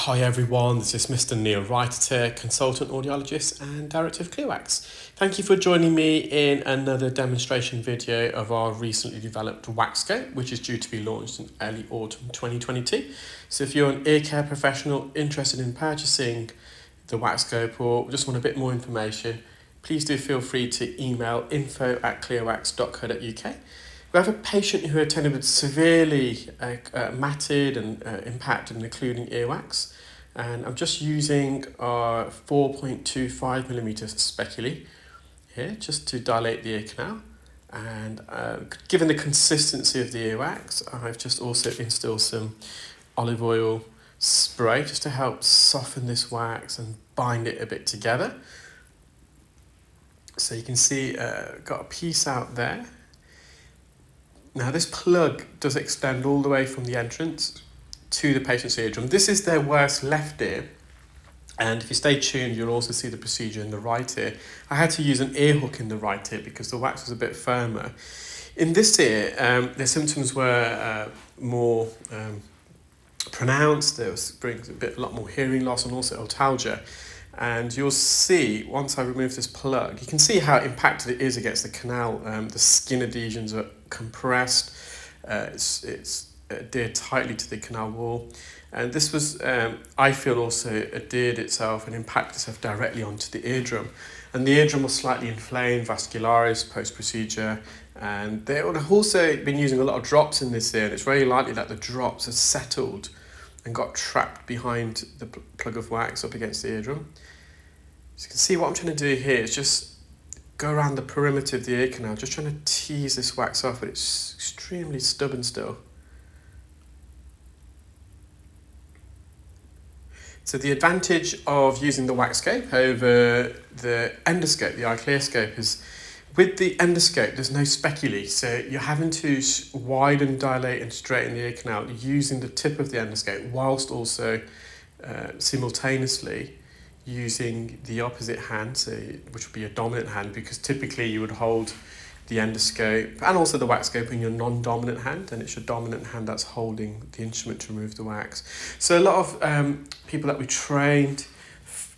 Hi everyone, this is Mr. Neil Wright, consultant audiologist and director of Clearwax. Thank you for joining me in another demonstration video of our recently developed WAXscope, which is due to be launched in early autumn 2022. So if you're an ear care professional interested in purchasing the WAXscope or just want a bit more information, please do feel free to email info@clearwax.co.uk. We have a patient who attended with severely matted and impacted and occluding earwax, and I'm just using our 4.25mm speculum here just to dilate the ear canal. And given the consistency of the earwax, I've just also instilled some olive oil spray just to help soften this wax and bind it a bit together. So you can see got a piece out there. Now this plug does extend all the way from the entrance to the patient's eardrum. This is their worst left ear, and if you stay tuned you'll also see the procedure in the right ear. I had to use an ear hook in the right ear because the wax was a bit firmer. In this ear, their symptoms were more pronounced. There was a lot more hearing loss and also otalgia. And you'll see, once I remove this plug, you can see how impacted it is against the canal. The skin adhesions are compressed, it's adhered tightly to the canal wall. And this was, I feel, also adhered itself and impacted itself directly onto the eardrum. And the eardrum was slightly inflamed, vascularis, post-procedure. And they would have also been using a lot of drops in this ear. And it's very likely that the drops have settled and got trapped behind the plug of wax up against the eardrum. So you can see what I'm trying to do here is just go around the perimeter of the ear canal, just trying to tease this wax off, but it's extremely stubborn still. So the advantage of using the WAXscope over the endoscope, the iClearScope, is with the endoscope there's no speculum, so you're having to widen, dilate and straighten the ear canal using the tip of the endoscope whilst also simultaneously using the opposite hand, so which would be a dominant hand, because typically you would hold the endoscope and also the WAXscope in your non-dominant hand, and it's your dominant hand that's holding the instrument to remove the wax. So a lot of people that we trained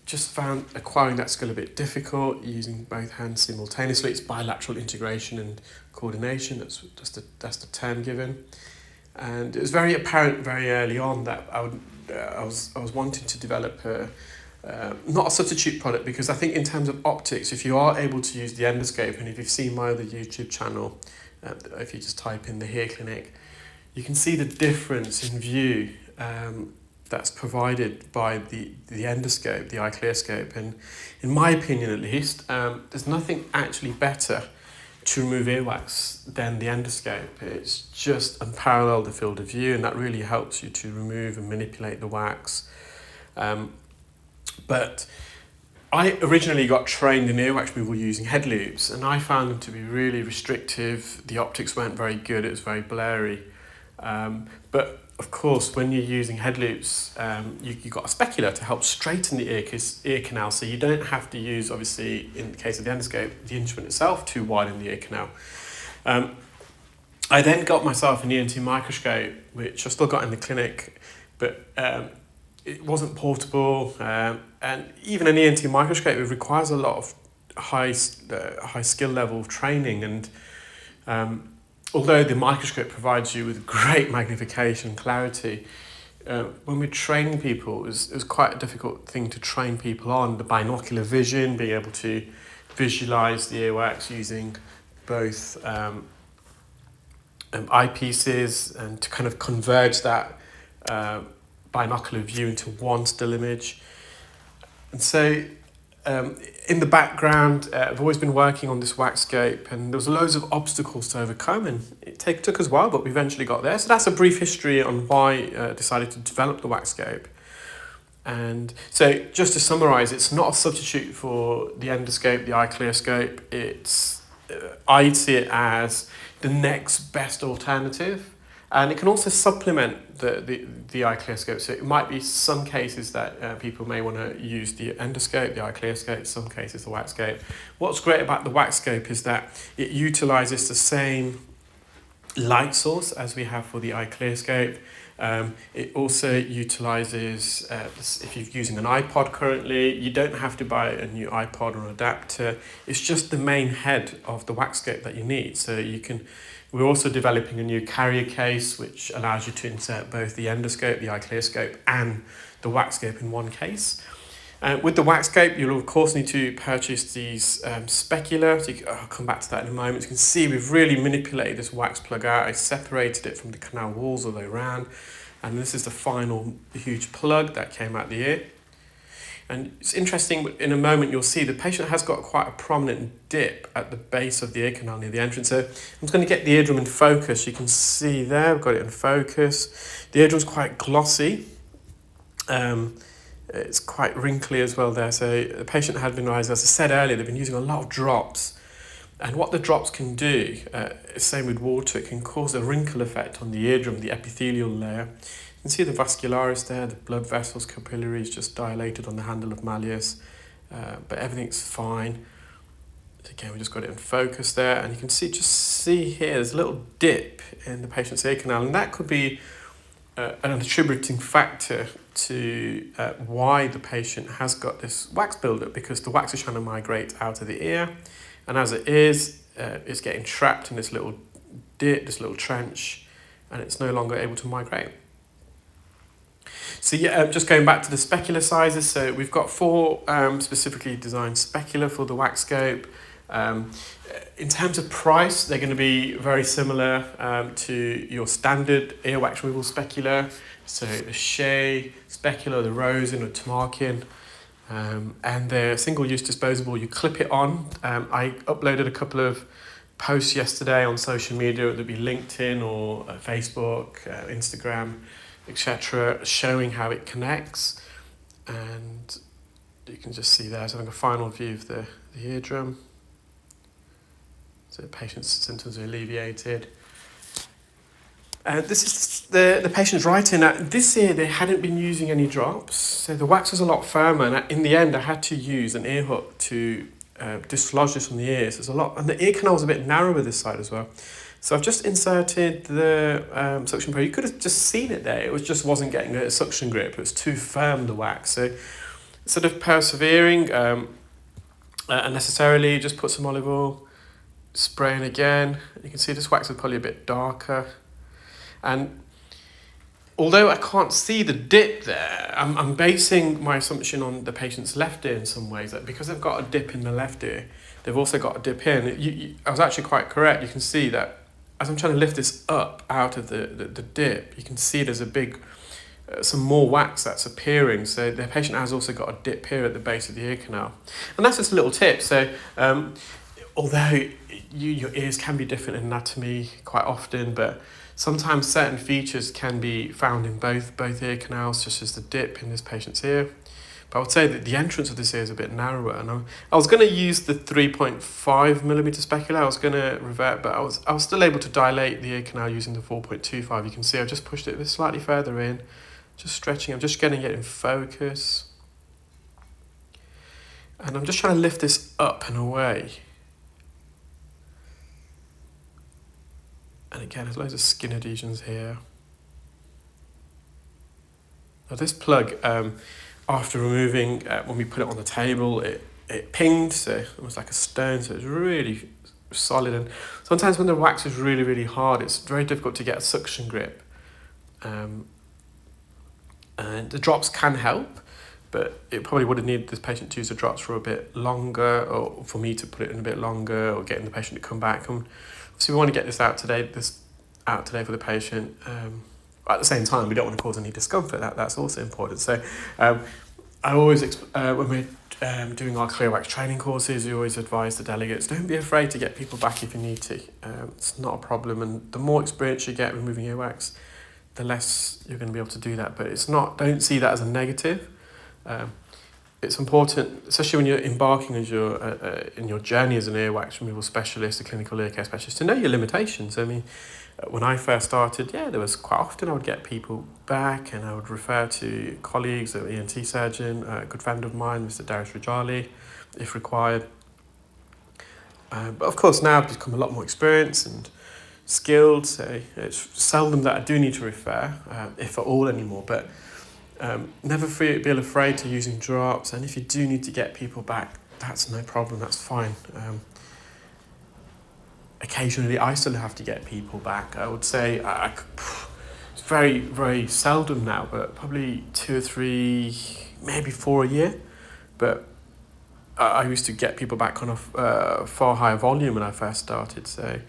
just found acquiring that skill a bit difficult, using both hands simultaneously. It's bilateral integration and coordination, that's the term given. And it was very apparent very early on that I was wanting to develop not a substitute product, because I think in terms of optics, if you are able to use the endoscope, and if you've seen my other YouTube channel, if you just type in the Hair Clinic, you can see the difference in view that's provided by the endoscope, the iClearScope. And in my opinion at least, there's nothing actually better to remove earwax than the endoscope. It's just unparalleled the field of view, and that really helps you to remove and manipulate the wax. But I originally got trained in earwax removal using head loops, and I found them to be really restrictive. The optics weren't very good, it was very blurry. But of course, when you're using head loops, you've got a specular to help straighten the ear canal, so you don't have to use, obviously, in the case of the endoscope, the instrument itself to widen the ear canal. I then got myself an ENT microscope, which I still got in the clinic, but it wasn't portable, and even an ENT microscope, it requires a lot of high skill level training. And although the microscope provides you with great magnification and clarity, when we're training people, it was quite a difficult thing to train people on. The binocular vision, being able to visualize the earwax using both eyepieces, and to kind of converge that binocular view into one still image. And so in the background, I've always been working on this WAXscope, and there was loads of obstacles to overcome, and it took us a while, but we eventually got there. So that's a brief history on why I decided to develop the WAXscope. And so just to summarize, it's not a substitute for the endoscope, the iClearScope. It's I'd see it as the next best alternative. And it can also supplement the iClearScope. So it might be some cases that people may want to use the endoscope, the iClearScope, some cases the WAXscope. What's great about the WAXscope is that it utilizes the same light source as we have for the iClearScope. It also utilises, if you're using an iPod currently, you don't have to buy a new iPod or adapter. It's just the main head of the WAXscope that you need. So we're also developing a new carrier case, which allows you to insert both the endoscope, the iClearScope, and the WAXscope in one case. With the WAXscope, you'll of course need to purchase these specula. So I'll come back to that in a moment. You can see we've really manipulated this wax plug out. I separated it from the canal walls all the way around. And this is the final huge plug that came out the ear. And it's interesting, in a moment you'll see the patient has got quite a prominent dip at the base of the ear canal near the entrance. So I'm just going to get the eardrum in focus. You can see there, I've got it in focus. The eardrum's quite glossy. It's quite wrinkly as well there. So the patient had been, as I said earlier, they've been using a lot of drops. And what the drops can do, same with water, it can cause a wrinkle effect on the eardrum, the epithelial layer. You can see the vascularis there, the blood vessels, capillaries just dilated on the handle of malleus, but everything's fine. Again, we just got it in focus there, and you can see here, there's a little dip in the patient's ear canal, and that could be an attributing factor to why the patient has got this wax buildup, because the wax is trying to migrate out of the ear, and as it is, it's getting trapped in this little dip, this little trench, and it's no longer able to migrate. So yeah, just going back to the specular sizes, so we've got 4 specifically designed specula for the WAXscope. In terms of price, they're going to be very similar to your standard earwax removal specula. So the Shea specula, the Rosen or Tamarkin, and they're single-use disposable. You clip it on. I uploaded a couple of posts yesterday on social media, whether it be LinkedIn or Facebook, Instagram, etc., showing how it connects. And you can just see there, so I'm a final view of the eardrum. So the patient's symptoms are alleviated. This is the patient's writing. This year they hadn't been using any drops, so the wax was a lot firmer, and in the end I had to use an ear hook to dislodge this from the ear. So there's a lot, and the ear canal was a bit narrower this side as well. So I've just inserted the suction probe. You could have just seen it there. It wasn't getting a suction grip. It was too firm, the wax. So instead of persevering unnecessarily, just put some olive oil, spraying again. You can see this wax is probably a bit darker. And although I can't see the dip there, I'm basing my assumption on the patient's left ear in some ways. That because they've got a dip in the left ear, they've also got a dip here. And I was actually quite correct. You can see that as I'm trying to lift this up out of the dip, you can see there's a big, some more wax that's appearing. So the patient has also got a dip here at the base of the ear canal. And that's just a little tip. So although your ears can be different in anatomy quite often, but sometimes certain features can be found in both ear canals, just as the dip in this patient's ear. But I would say that the entrance of this ear is a bit narrower, and I was going to use the 3.5mm specula. I was going to revert, but I was still able to dilate the ear canal using the 4.25. You can see I've just pushed it slightly further in, just stretching. I'm just getting it in focus, and I'm just trying to lift this up and away. And again, there's loads of skin adhesions here. Now this plug, after removing, when we put it on the table, it pinged, so it was like a stone, so it's really solid. And sometimes when the wax is really, really hard, it's very difficult to get a suction grip. And the drops can help, but it probably would have needed this patient to use the drops for a bit longer, or for me to put it in a bit longer, or getting the patient to come back. So we want to get this out today for the patient. At the same time, we don't want to cause any discomfort. That's also important. So I always, when we're doing our Clearwax training courses, we always advise the delegates, don't be afraid to get people back if you need to. It's not a problem. And the more experience you get removing earwax, the less you're going to be able to do that. But don't see that as a negative. It's important, especially when you're embarking as in your journey as an earwax removal specialist, a clinical ear care specialist, to know your limitations. I mean, when I first started, there was quite often I would get people back, and I would refer to colleagues, an ENT surgeon, a good friend of mine, Mr. Darius Rajali, if required. But of course now I've become a lot more experienced, and skilled, so it's seldom that I do need to refer, if at all anymore, but never feel afraid to using drops, and if you do need to get people back, that's no problem, that's fine. Occasionally I still have to get people back. I would say it's very, very seldom now, but probably 2 or 3, maybe 4 a year. But I used to get people back on a far higher volume when I first started. So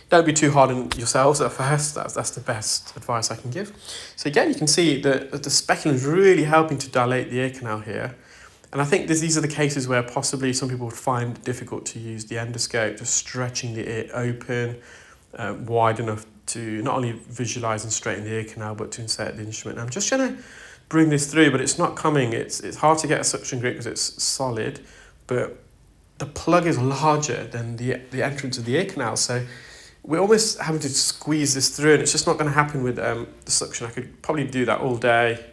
don't be too hard on yourselves at first. That's the best advice I can give. So again, you can see that the speculum is really helping to dilate the ear canal here. And I think these are the cases where possibly some people would find it difficult to use the endoscope, just stretching the ear open, wide enough to not only visualize and straighten the ear canal, but to insert the instrument. I'm just trying to bring this through, but it's not coming. It's hard to get a suction grip because it's solid, but the plug is larger than the entrance of the ear canal. So we're almost having to squeeze this through, and it's just not going to happen with the suction. I could probably do that all day.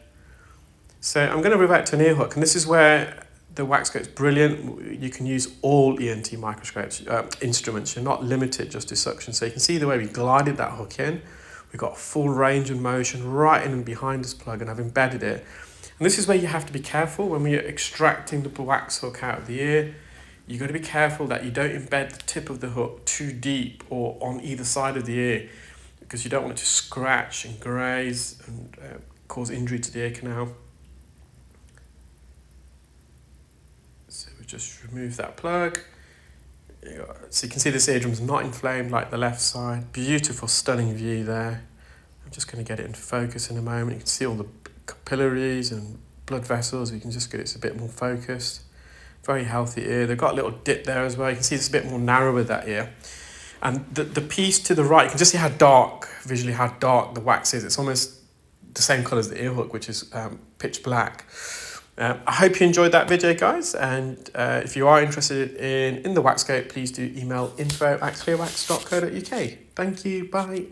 So I'm going to revert to an ear hook, and this is where the WAXscope is brilliant. You can use all ENT microscopes, instruments. You're not limited just to suction. So you can see the way we glided that hook in. We've got a full range of motion right in and behind this plug, and I've embedded it. And this is where you have to be careful when we're extracting the wax hook out of the ear. You've got to be careful that you don't embed the tip of the hook too deep or on either side of the ear, because you don't want it to scratch and graze and cause injury to the ear canal. So we just remove that plug. So you can see this eardrum's not inflamed like the left side. Beautiful, stunning view there. I'm just going to get it into focus in a moment. You can see all the capillaries and blood vessels. You can just get it a bit more focused. Very healthy ear. They've got a little dip there as well. You can see it's a bit more narrow with that ear. And the piece to the right, you can just see how dark, visually how dark the wax is. It's almost the same colour as the ear hook, which is pitch black. I hope you enjoyed that video, guys, and if you are interested in the WAXscope, please do email info@clearwax.co.uk. Thank you, bye.